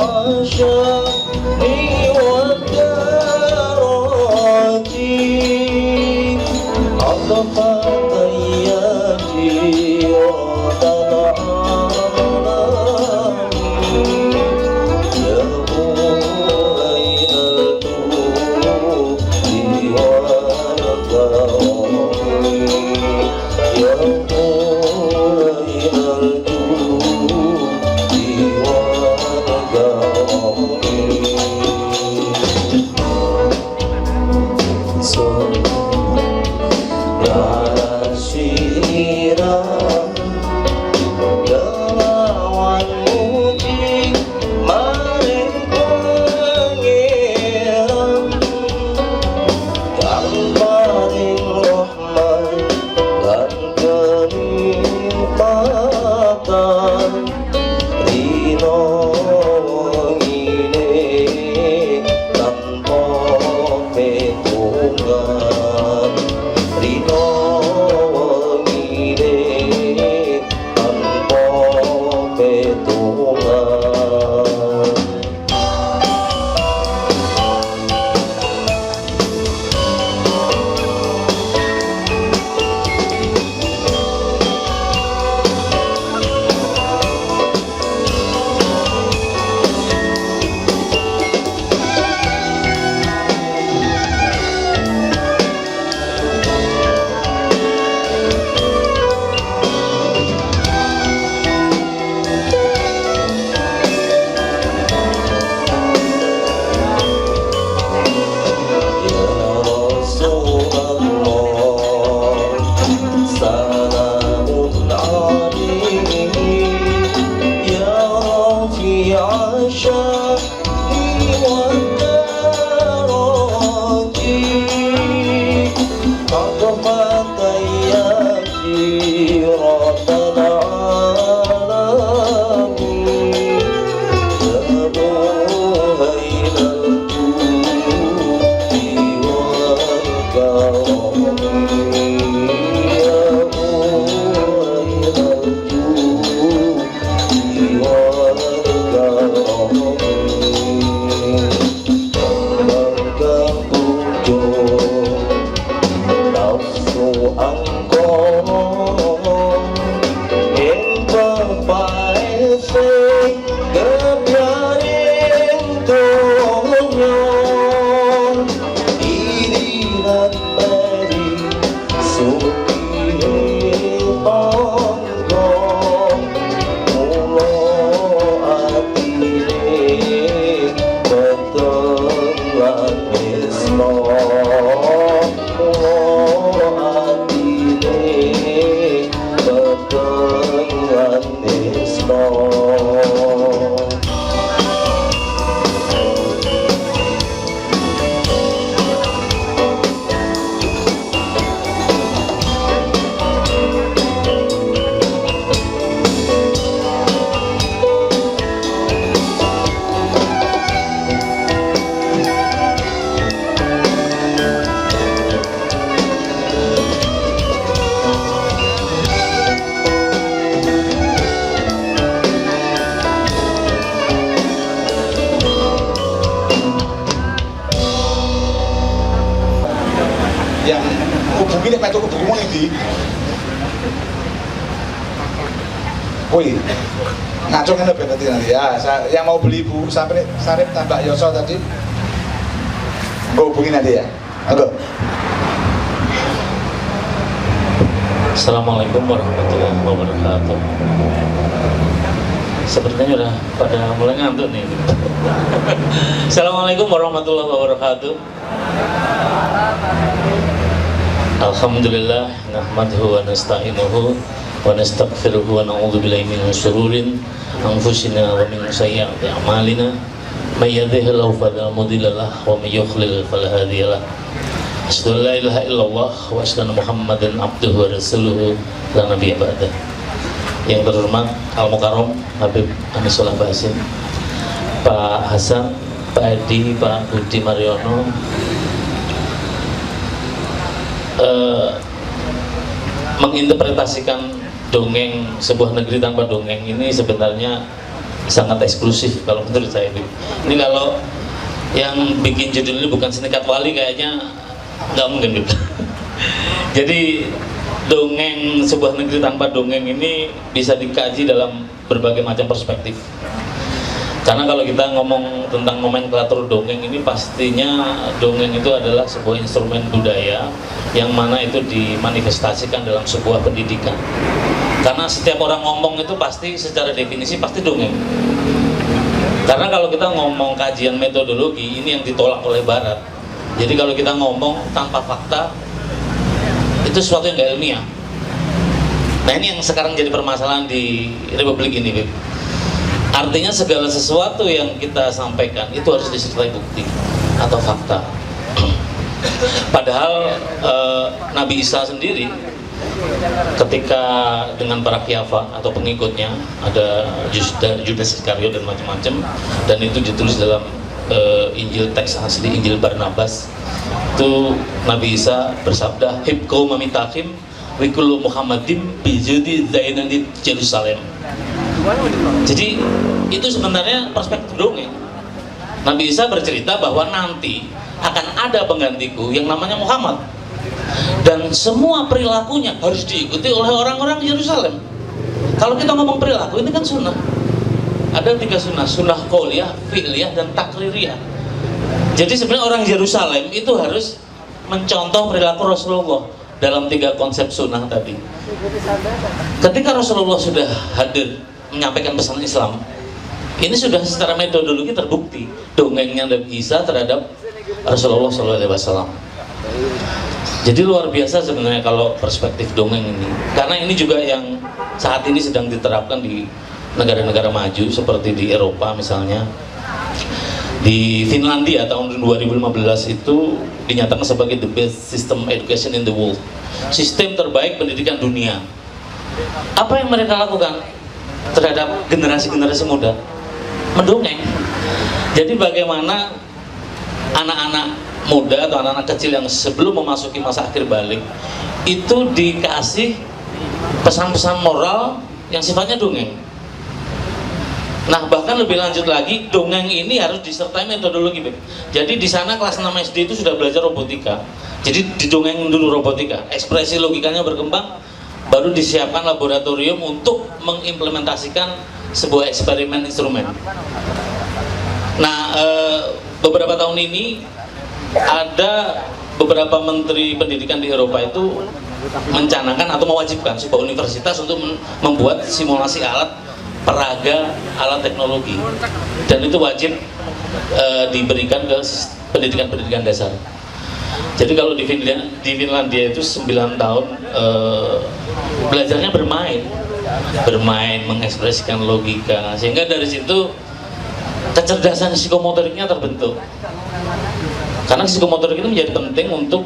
عشاني والدرجي عطفت أيادي وطلع Hubungi nek metu hubungi wong ndi? Woi, ngaco ngene ben nanti ya. Yang mau beli Bu Sarip tambah Yoso tadi, gue hubungi nanti ya. Oke. Assalamualaikum warahmatullahi wabarakatuh. Sepertinya udah pada mulai ngantuk nih. Assalamualaikum warahmatullahi wabarakatuh. Alhamdulillah, nahmaduhu wa nasta'inuhu wa nastaghfiruhu wa na'udzu billahi min syururin anfusina wa min sayyiati a'malina. May yahdihillahu fala mudilla lahu wa may yudlil fala hadiya lahu. Asyhadu an la ilaha illallah wa asyhadu anna Muhammadan abduhu wa rasuluhu la nabiyya ba'da. Yang terhormat Al Mukarram Habib Anisullah Basim, Pak Hasan, Pak Edi, Pak Budi Mariono, menginterpretasikan dongeng sebuah negeri tanpa dongeng ini sebenarnya sangat eksklusif kalau menurut saya ini. Ini kalau yang bikin judul ini bukan Sindikat Wali kayaknya nggak mungkin gitu. Jadi dongeng sebuah negeri tanpa dongeng ini bisa dikaji dalam berbagai macam perspektif. Karena kalau kita ngomong tentang nomenklatur dongeng ini, pastinya dongeng itu adalah sebuah instrumen budaya yang mana itu dimanifestasikan dalam sebuah pendidikan. Karena setiap orang ngomong itu pasti secara definisi pasti dongeng. Karena kalau kita ngomong kajian metodologi, ini yang ditolak oleh Barat. Jadi kalau kita ngomong tanpa fakta, itu sesuatu yang gak ilmiah. Nah ini yang sekarang jadi permasalahan di Republik ini, Beb. Artinya segala sesuatu yang kita sampaikan itu harus disertai bukti atau fakta. Padahal Nabi Isa sendiri ketika dengan para khiafa atau pengikutnya, ada Judas Iskariot dan macam-macam, dan itu ditulis dalam Injil, teks asli Injil Barnabas, itu Nabi Isa bersabda, hibqau mamitakim wikulu Muhammadim bijudi zainan di Yerusalem. Jadi itu sebenarnya perspektif dongeng. Nabi Isa bercerita bahwa nanti akan ada penggantiku yang namanya Muhammad, dan semua perilakunya harus diikuti oleh orang-orang Yerusalem. Kalau kita ngomong perilaku, ini kan sunnah. Ada 3 sunnah, sunnah qauliyah, fi'liyah, dan takririyah. Jadi sebenarnya orang Yerusalem itu harus mencontoh perilaku Rasulullah dalam 3 konsep sunnah tadi. Ketika Rasulullah sudah hadir menyampaikan pesan Islam, ini sudah secara metodologi terbukti dongengnya Nabi Isa terhadap Rasulullah SAW. Jadi luar biasa sebenarnya kalau perspektif dongeng ini, karena ini juga yang saat ini sedang diterapkan di negara-negara maju seperti di Eropa misalnya. Di Finlandia tahun 2015 itu dinyatakan sebagai the best system education in the world, sistem terbaik pendidikan dunia. Apa yang mereka lakukan terhadap generasi-generasi muda? Mendongeng. Jadi bagaimana anak-anak muda atau anak-anak kecil yang sebelum memasuki masa akhir balik itu dikasih pesan-pesan moral yang sifatnya dongeng. Nah bahkan lebih lanjut lagi, dongeng ini harus disertai metodologi. Jadi di sana kelas 6 SD itu sudah belajar robotika. Jadi didongeng dulu robotika, ekspresi logikanya berkembang, baru disiapkan laboratorium untuk mengimplementasikan sebuah eksperimen instrumen. Nah beberapa tahun ini ada beberapa menteri pendidikan di Eropa itu mencanangkan atau mewajibkan sebuah universitas untuk membuat simulasi alat peraga alat teknologi, dan itu wajib diberikan ke pendidikan dasar. Jadi kalau di Finlandia itu 9 tahun belajarnya bermain mengekspresikan logika, sehingga dari situ kecerdasan psikomotoriknya terbentuk. Karena psikomotorik itu menjadi penting untuk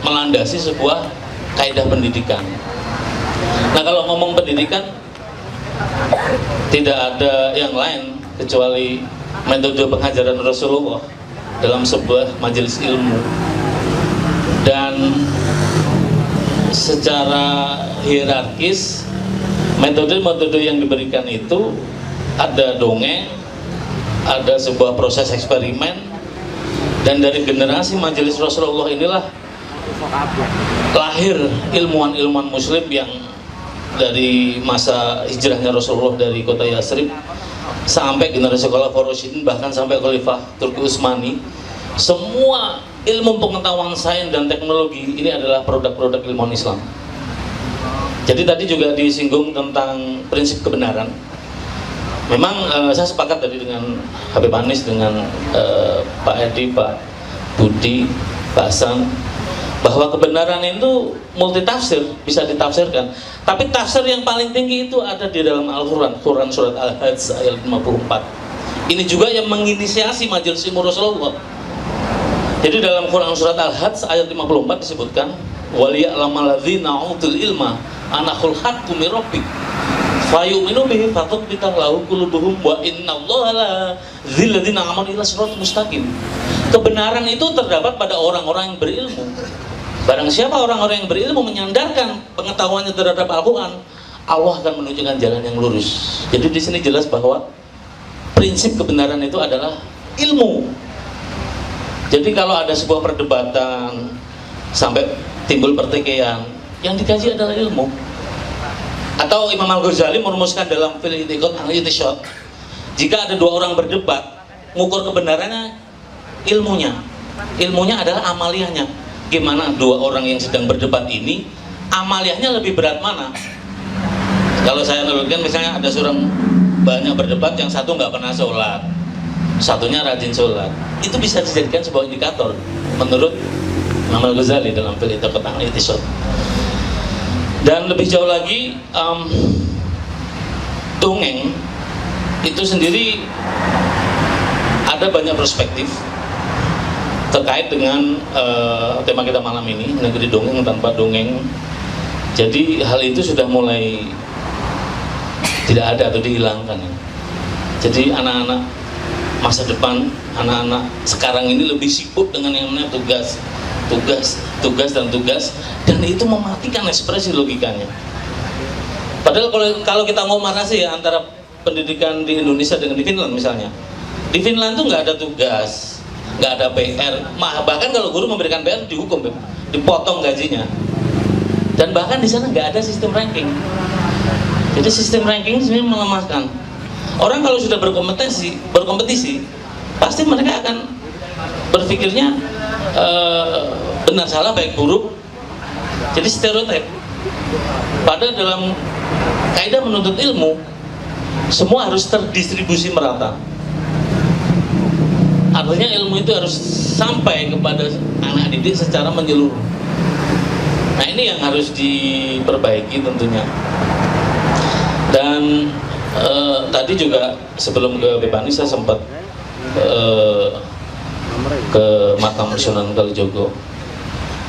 melandasi sebuah kaidah pendidikan. Nah kalau ngomong pendidikan, tidak ada yang lain kecuali metode pengajaran Rasulullah dalam sebuah majelis ilmu. Dan secara hierarkis, metode-metode yang diberikan itu ada dongeng, ada sebuah proses eksperimen, dan dari generasi majelis Rasulullah inilah lahir ilmuwan-ilmuwan muslim yang dari masa hijrahnya Rasulullah dari kota Yathrib sampai generasi Khulafaur Rasyidin, bahkan sampai Khalifah Turki Utsmani, semua ilmu pengetahuan sains dan teknologi ini adalah produk-produk ilmuwan Islam. Jadi tadi juga disinggung tentang prinsip kebenaran. Memang saya sepakat tadi dengan Habib Anis, dengan Pak Edi, Pak Budi, Pak Hasan, bahwa kebenaran itu multitafsir, bisa ditafsirkan. Tapi tafsir yang paling tinggi itu ada di dalam Al-Quran, Quran surat Al-Hajj ayat 54. Ini juga yang menginisiasi majelis ilmu Rasulullah. Jadi dalam Quran surat Al-Hajj ayat 54 disebutkan, waliya'lamal ladzina utul ilma anahul haqqu mir rabbik fayu'minu bihi fatuqbitan lahu qulubuhum wa innallaha la dzilladzina amanu ila siratal mustaqim. Kebenaran itu terdapat pada orang-orang yang berilmu. Barang siapa orang-orang yang berilmu menyandarkan pengetahuannya terhadap Al-Quran, Allah akan menunjukkan jalan yang lurus. Jadi di sini jelas bahwa prinsip kebenaran itu adalah ilmu. Jadi kalau ada sebuah perdebatan sampai timbul pertikaian, yang dikaji adalah ilmu. Atau Imam Al-Ghazali merumuskan dalam Fil I'tiqad Al-I'tisyad, jika ada dua orang berdebat, mengukur kebenarannya ilmunya. Ilmunya adalah amaliyahnya. Gimana dua orang yang sedang berdebat ini, amaliyahnya lebih berat mana? Kalau saya menurutkan, misalnya ada seorang banyak berdebat, yang satu nggak pernah sholat, satunya rajin sholat, itu bisa dijadikan sebuah indikator menurut Imam Al-Ghazali dalam Fil I'tiqad Al-I'tisyad. Dan lebih jauh lagi, dongeng itu sendiri ada banyak perspektif terkait dengan tema kita malam ini, negeri dongeng tanpa dongeng. Jadi hal itu sudah mulai tidak ada atau dihilangkan. Jadi anak-anak masa depan, anak-anak sekarang ini lebih sibuk dengan yang namanya tugas, dan itu mematikan ekspresi logikanya. Padahal kalau kita ngomong sih ya, antara pendidikan di Indonesia dengan di Finland misalnya, di Finland tuh nggak ada tugas, nggak ada PR, bahkan kalau guru memberikan PR dihukum, dipotong gajinya, dan bahkan di sana nggak ada sistem ranking. Jadi sistem ranking sebenarnya melemahkan. Orang kalau sudah berkompetisi, pasti mereka akan berpikirnya benar salah baik buruk, jadi stereotip. Padahal dalam kaidah menuntut ilmu, semua harus terdistribusi merata. Artinya ilmu itu harus sampai kepada anak didik secara menyeluruh. Nah ini yang harus diperbaiki tentunya. Dan tadi juga sebelum ke Bepani saya sempat ke makam Sunan Kalijogo.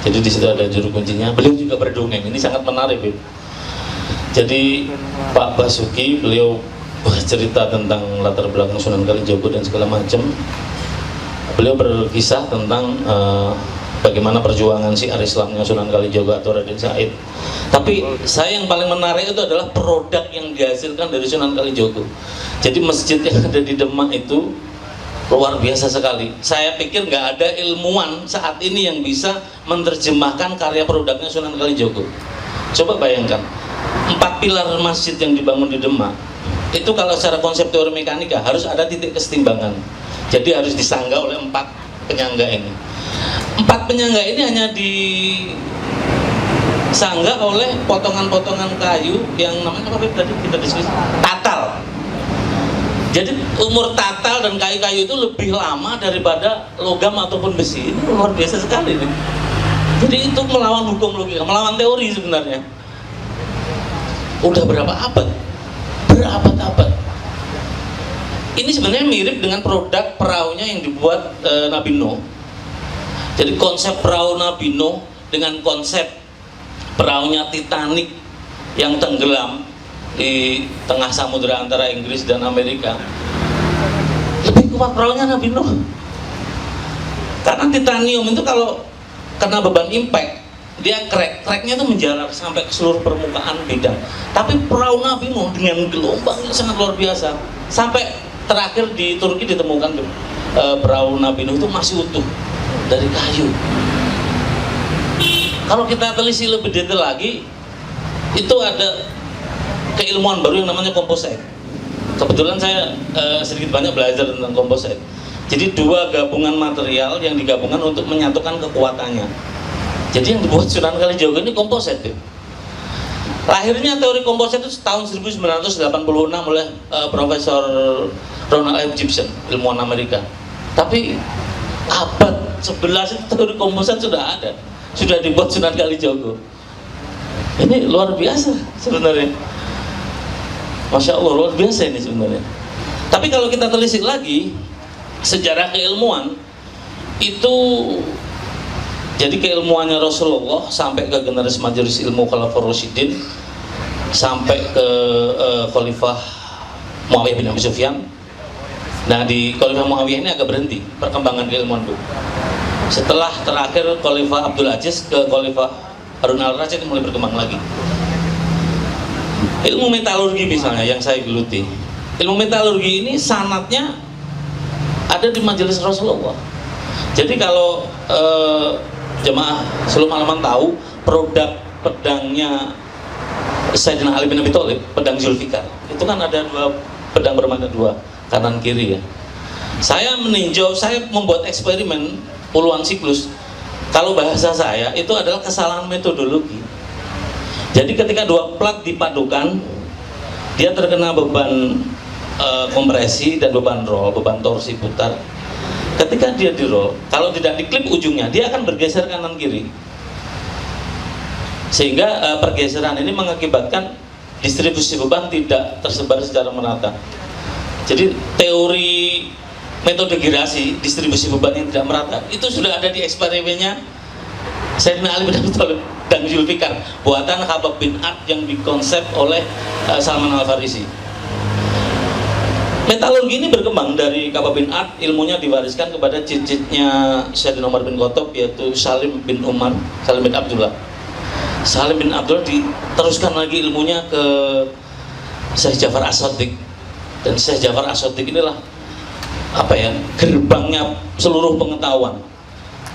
Jadi di situ ada juru kuncinya. Beliau juga berdongeng. Ini sangat menarik, Bib. Jadi Pak Basuki beliau bercerita tentang latar belakang Sunan Kalijogo dan segala macam. Beliau berkisah tentang bagaimana perjuangan syiar Islamnya Sunan Kalijogo atau Raden Said. Tapi saya yang paling menarik itu adalah produk yang dihasilkan dari Sunan Kalijogo. Jadi masjid yang ada di Demak itu luar biasa sekali. Saya pikir nggak ada ilmuwan saat ini yang bisa menerjemahkan karya produknya Sunan Kalijogo. Coba bayangkan, 4 pilar masjid yang dibangun di Demak itu kalau secara konsep teori mekanika harus ada titik kesetimbangan. Jadi harus disangga oleh 4 penyangga ini. 4 penyangga ini hanya disangga oleh potongan-potongan kayu yang namanya apa tadi kita diskusi? Tatal. Jadi umur tatal dan kayu-kayu itu lebih lama daripada logam ataupun besi. Ini luar biasa sekali nih. Jadi itu melawan hukum logika, melawan teori sebenarnya. Udah berapa abad? Berabad-abad. Ini sebenarnya mirip dengan produk perahunya yang dibuat Nabi Nuh. Jadi konsep perahu Nabi Nuh dengan konsep perahunya Titanic yang tenggelam di tengah samudera antara Inggris dan Amerika, lebih kuat perahunya Nabi Nuh. Karena titanium itu kalau kena beban impact, dia cracknya itu menjalar sampai ke seluruh permukaan bidang. Tapi perahu Nabi Nuh dengan gelombangnya sangat luar biasa. Sampai terakhir di Turki ditemukan perahu Nabi Nuh itu masih utuh dari kayu. Kalau kita telisik lebih detail lagi, itu ada keilmuan baru yang namanya komposit. Kebetulan saya sedikit banyak belajar tentang komposit. Jadi 2 gabungan material yang digabungkan untuk menyatukan kekuatannya. Jadi yang dibuat Sunan Kalijogo ini komposit. Lahirnya teori komposit itu tahun 1986 oleh Profesor Ronald F. Gibson, ilmuwan Amerika. Tapi abad 11 itu teori komposit sudah ada, sudah dibuat Sunan Kalijogo. Ini luar biasa sebenarnya. Masya Allah, luar biasa ini sebenarnya. Tapi kalau kita telisik lagi sejarah keilmuan itu, jadi keilmuannya Rasulullah sampai ke generasi majelis ilmu Khalifah Rasyidin, sampai ke Khalifah Muawiyah bin Abi Sufyan. Nah di Khalifah Muawiyah ini agak berhenti perkembangan keilmuan itu. Setelah terakhir Khalifah Abdul Aziz ke Khalifah Harun al-Rasyid mulai berkembang lagi. Ilmu metalurgi misalnya yang saya geluti, ilmu metalurgi ini sanatnya ada di majelis Rasulullah. Jadi kalau jemaah seluruh malaman tahu produk pedangnya Sayyidina Ali bin Abi Thalib, pedang Zulfikar, itu kan ada dua pedang bermata dua, kanan kiri ya. Saya meninjau, saya membuat eksperimen puluhan siklus. Kalau bahasa saya itu adalah kesalahan metodologi. Jadi ketika dua plat dipadukan, dia terkena beban kompresi dan beban roll, beban torsi putar. Ketika dia di roll, kalau tidak diklip ujungnya, dia akan bergeser kanan kiri. Sehingga pergeseran ini mengakibatkan distribusi beban tidak tersebar secara merata. Jadi teori metode girasi distribusi beban yang tidak merata itu sudah ada di eksperimennya Sayyidina Ali bin Abi Thalib dan Zulfikar, buatan Khabbab bin Ad yang dikonsep oleh Salman Al-Farisi. Metalurgi ini berkembang dari Khabbab bin Ad, ilmunya diwariskan kepada cicitnya Sayyidina Umar bin Khattab, yaitu Salim bin Umar, Salim bin Abdullah. Salim bin Abdullah diteruskan lagi ilmunya ke Syekh Ja'far As-Shadiq, dan Syekh Ja'far As-Shadiq inilah gerbangnya seluruh pengetahuan,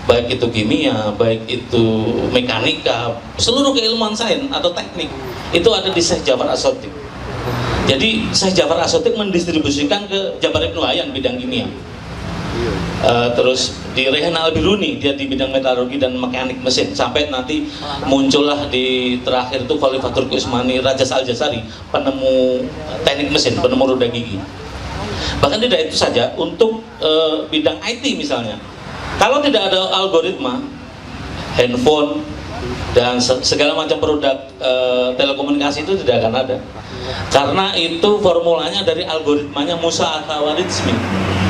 baik itu kimia, baik itu mekanika, seluruh keilmuan sains atau teknik itu ada di Syekh Ja'far As-Shadiq. Jadi Syekh Ja'far As-Shadiq mendistribusikan ke Jabar Ibnu Hayyan bidang kimia. Terus di Rehan Al-Biruni dia di bidang metalurgi dan mekanik mesin, sampai nanti muncullah di terakhir itu Khalifah Turki Utsmani Raja Al-Jazari, penemu teknik mesin, penemu roda gigi. Bahkan tidak itu saja, untuk bidang IT misalnya, kalau tidak ada algoritma, handphone dan segala macam produk telekomunikasi itu tidak akan ada, karena itu formulanya dari algoritmanya Musa Al-Khawarizmi.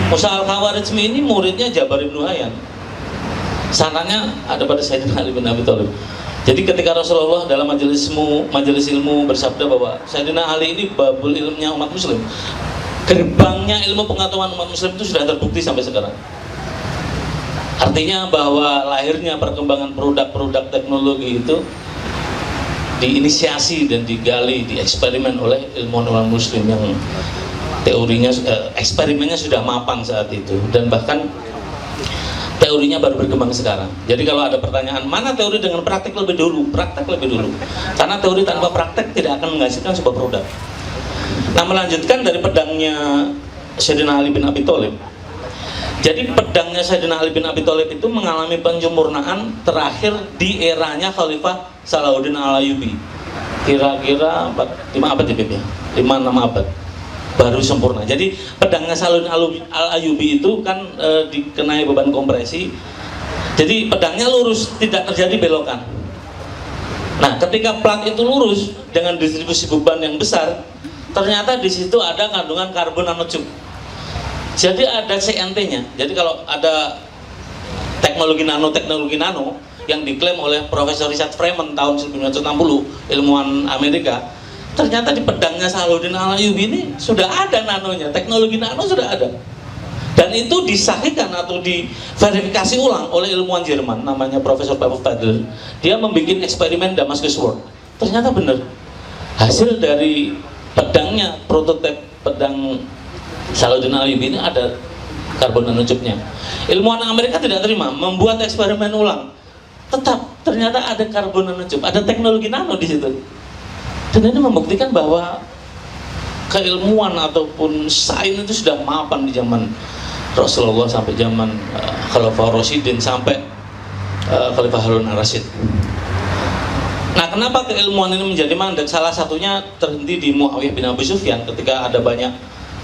Musa Al-Khawarizmi ini muridnya Jabar Ibnu Hayyan, sananya ada pada Sayyidina Ali bin Abi Thalib. Jadi ketika Rasulullah dalam majelis ilmu bersabda bahwa Sayyidina Ali ini babul ilmunya umat muslim, gerbangnya ilmu pengetahuan umat muslim itu sudah terbukti sampai sekarang. Artinya bahwa lahirnya perkembangan produk-produk teknologi itu diinisiasi dan digali, dieksperimen oleh ilmuwan muslim yang teorinya, eksperimennya sudah mapan saat itu, dan bahkan teorinya baru berkembang sekarang. Jadi kalau ada pertanyaan mana teori dengan praktek lebih dulu, praktek lebih dulu, karena teori tanpa praktek tidak akan menghasilkan sebuah produk. Nah, melanjutkan dari pedangnya Sayyidina Ali bin Abi Thalib. Jadi pedangnya Sayyidina Ali bin Abi Thalib itu mengalami penyempurnaan terakhir di eranya Khalifah Salahuddin Al-Ayyubi. Kira-kira 5 abad ya, Beb ya? 5-6 abad baru sempurna. Jadi pedangnya Salahuddin Al-Ayyubi itu kan dikenai beban kompresi. Jadi pedangnya lurus, tidak terjadi belokan. Nah, ketika plat itu lurus dengan distribusi beban yang besar, ternyata di situ ada kandungan karbon nanotube. Jadi ada CNT-nya. Jadi kalau ada teknologi nano yang diklaim oleh Profesor Richard Freeman tahun 1960, ilmuwan Amerika, ternyata di pedangnya Salahuddin Al-Ayyubi ini sudah ada nanonya, teknologi nano sudah ada. Dan itu disahihkan atau diverifikasi ulang oleh ilmuwan Jerman namanya Profesor Pavel Fadler. Dia membuat eksperimen Damascus Sword. Ternyata benar. Hasil dari pedangnya, prototipe pedang Salahuddin Al-Ayyubi ini ada karbon nanotube-nya. Ilmuwan Amerika tidak terima, membuat eksperimen ulang. Tetap ternyata ada karbon nanotube, ada teknologi nano di situ. Dan ini membuktikan bahwa keilmuan ataupun sains itu sudah mapan di zaman Rasulullah sampai zaman Khalifah Rasyidin sampai Khalifah Harun Ar-Rasyid. Nah, kenapa keilmuan ini menjadi mandek? Salah satunya terhenti di Muawiyah bin Abi Sufyan ketika ada banyak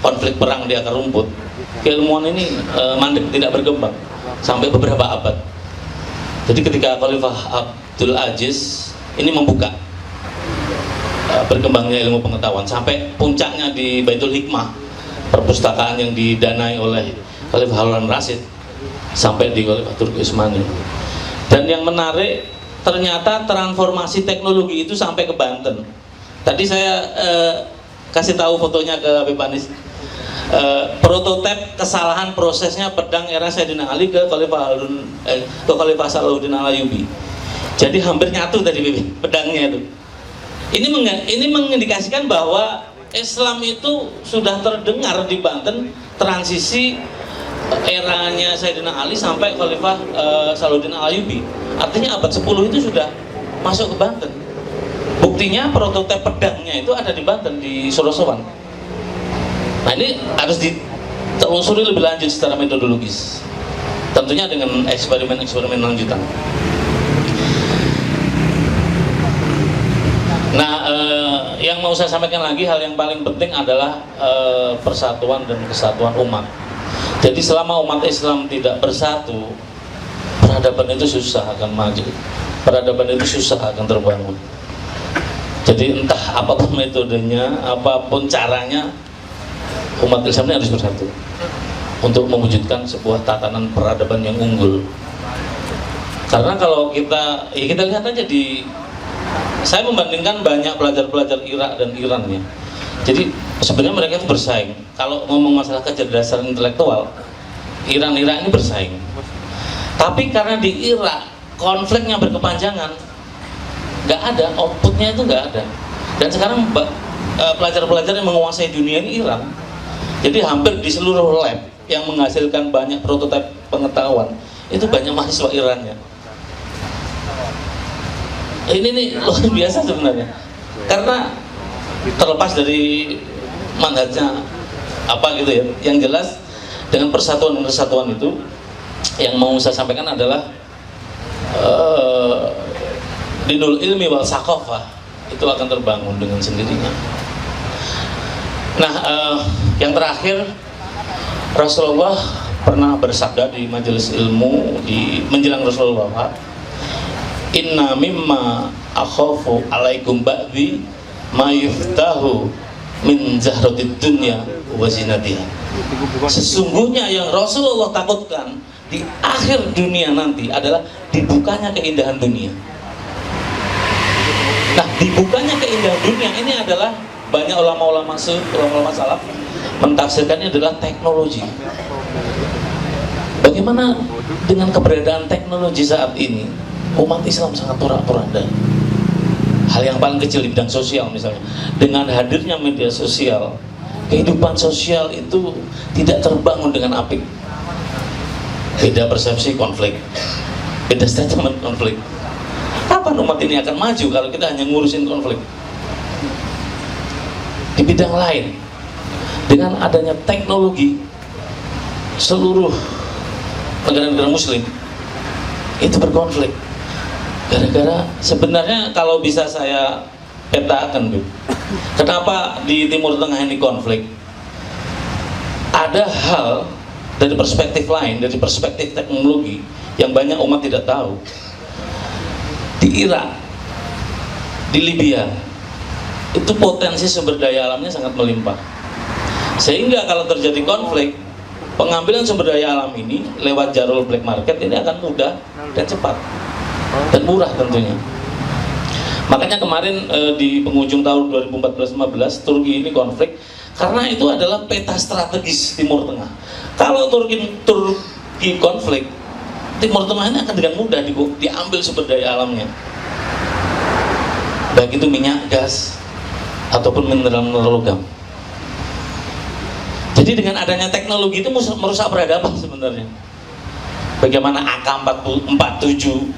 konflik perang di akar rumput. Keilmuan ini mandek, tidak berkembang sampai beberapa abad. Jadi ketika Khalifah Abdul Aziz ini membuka berkembangnya ilmu pengetahuan sampai puncaknya di Baitul Hikmah, perpustakaan yang didanai oleh Khalifah Harun Ar-Rasyid, sampai di Khalifah Turki Utsmani. Dan yang menarik, ternyata transformasi teknologi itu sampai ke Banten. Tadi saya kasih tahu fotonya ke Habib Anis. Prototipe kesalahan prosesnya pedang era Sayyidina Ali ke Khalifah Salahuddin Al-Ayyubi. Jadi hampir nyatu tadi pedangnya itu. Ini mengindikasikan bahwa Islam itu sudah terdengar di Banten transisi eranya Sayyidina Ali sampai Khalifah Salahuddin Al-Ayyubi. Artinya abad 10 itu sudah masuk ke Banten. Buktinya prototipe pedangnya itu ada di Banten, di Sorosowan. Nah ini harus ditelusuri lebih lanjut secara metodologis. Tentunya dengan eksperimen-eksperimen lanjutan. Nah, yang mau saya sampaikan lagi, hal yang paling penting adalah persatuan dan kesatuan umat. Jadi selama umat Islam tidak bersatu, peradaban itu susah akan maju, peradaban itu susah akan terbangun. Jadi entah apapun metodenya, apapun caranya, umat Islam ini harus bersatu untuk mewujudkan sebuah tatanan peradaban yang unggul. Karena kalau kita lihat aja saya membandingkan banyak pelajar-pelajar Irak dan Iran ya. Jadi sebenarnya mereka itu bersaing. Kalau ngomong masalah kecerdasan intelektual, Iran ini bersaing. Tapi karena di Irak konfliknya berkepanjangan, nggak ada outputnya, itu nggak ada. Dan sekarang pelajar-pelajar yang menguasai dunia ini Iran. Jadi hampir di seluruh lab yang menghasilkan banyak prototipe pengetahuan itu banyak mahasiswa Irannya. Ini nih luar biasa sebenarnya, karena terlepas dari manhajnya apa gitu ya, yang jelas dengan persatuan dan kesatuan itu yang mau saya sampaikan adalah dinul ilmi wal saqafah itu akan terbangun dengan sendirinya. Nah, yang terakhir, Rasulullah pernah bersabda di majelis ilmu di menjelang Rasulullah wafat, inna mimma akhafu alaikum ba'di ma yuftahu min zahratid dunya wa zinatiha. Sesungguhnya yang Rasulullah takutkan di akhir dunia nanti adalah dibukanya keindahan dunia. Nah, dibukanya keindahan dunia ini adalah banyak ulama-ulama salaf mentafsirkannya adalah teknologi. Bagaimana dengan keberadaan teknologi saat ini? Umat Islam sangat porak-poranda. Hal yang paling kecil di bidang sosial misalnya, dengan hadirnya media sosial, kehidupan sosial itu tidak terbangun dengan apik. Beda persepsi, konflik. Beda statement, konflik. Kapan umat ini akan maju kalau kita hanya ngurusin konflik? Di bidang lain, dengan adanya teknologi, seluruh negara-negara muslim itu berkonflik. Gara-gara sebenarnya kalau bisa saya petakan, kenapa di Timur Tengah ini konflik? Ada hal dari perspektif lain, dari perspektif teknologi yang banyak umat tidak tahu. Di Irak, di Libya, itu potensi sumber daya alamnya sangat melimpah. Sehingga kalau terjadi konflik, pengambilan sumber daya alam ini lewat jalur black market ini akan mudah dan cepat. Dan murah tentunya. Makanya kemarin di penghujung tahun 2014-15 Turki ini konflik karena itu adalah peta strategis Timur Tengah. Kalau Turki konflik, Timur Tengah ini akan dengan mudah diambil sumber daya alamnya, baik itu minyak, gas, ataupun mineral logam. Jadi dengan adanya teknologi itu merusak peradaban sebenarnya. Bagaimana AK-47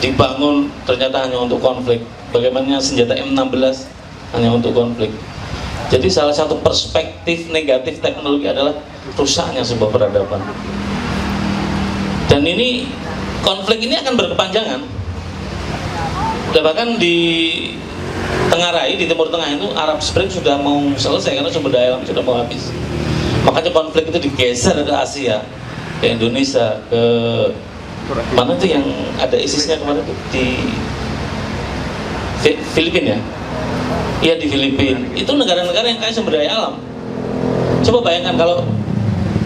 dibangun ternyata hanya untuk konflik, bagaimana senjata M16 hanya untuk konflik. Jadi salah satu perspektif negatif teknologi adalah rusaknya sebuah peradaban. Dan ini konflik ini akan berkepanjangan. Dan bahkan di Tengarai, di Timur Tengah itu Arab Spring sudah mau selesai karena sumber daya alam sudah mau habis. Makanya konflik itu digeser ke Asia, ke Indonesia, ke mana tuh yang ada ISIS-nya kemarin tuh di Filipina ya? Iya di Filipina. Itu negara-negara yang kaya sumber daya alam. Coba bayangkan kalau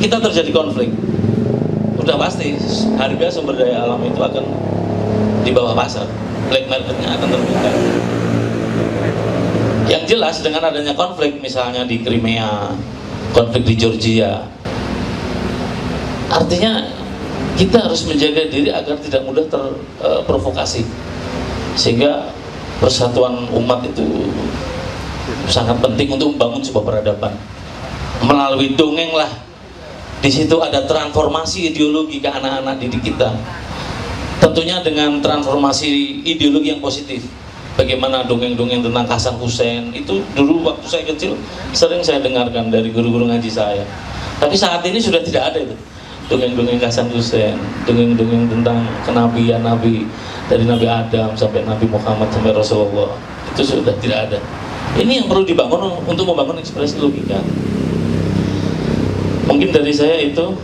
kita terjadi konflik, udah pasti harga sumber daya alam itu akan di bawah pasar, black marketnya akan terbuka. Yang jelas dengan adanya konflik misalnya di Crimea, konflik di Georgia, artinya kita harus menjaga diri agar tidak mudah terprovokasi, sehingga persatuan umat itu sangat penting untuk membangun sebuah peradaban. Melalui dongeng lah, di situ ada transformasi ideologi ke anak-anak didik kita. Tentunya dengan transformasi ideologi yang positif. Bagaimana dongeng-dongeng tentang Hasan Hussein itu dulu waktu saya kecil sering saya dengarkan dari guru-guru ngaji saya. Tapi saat ini sudah tidak ada itu dongeng-dongeng Hasan Hussein, dongeng-dongeng tentang kenabian Nabi dari Nabi Adam sampai Nabi Muhammad sampai Rasulullah, itu sudah tidak ada. Ini yang perlu dibangun untuk membangun ekspresi logika. Mungkin dari saya itu.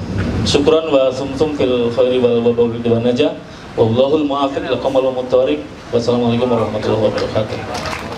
Syukran wa sumsum fil khairi wal wadawli wa najah. Wallahul muwaffiq ila aqwamil muttariq. Wassalamualaikum warahmatullahi wabarakatuh.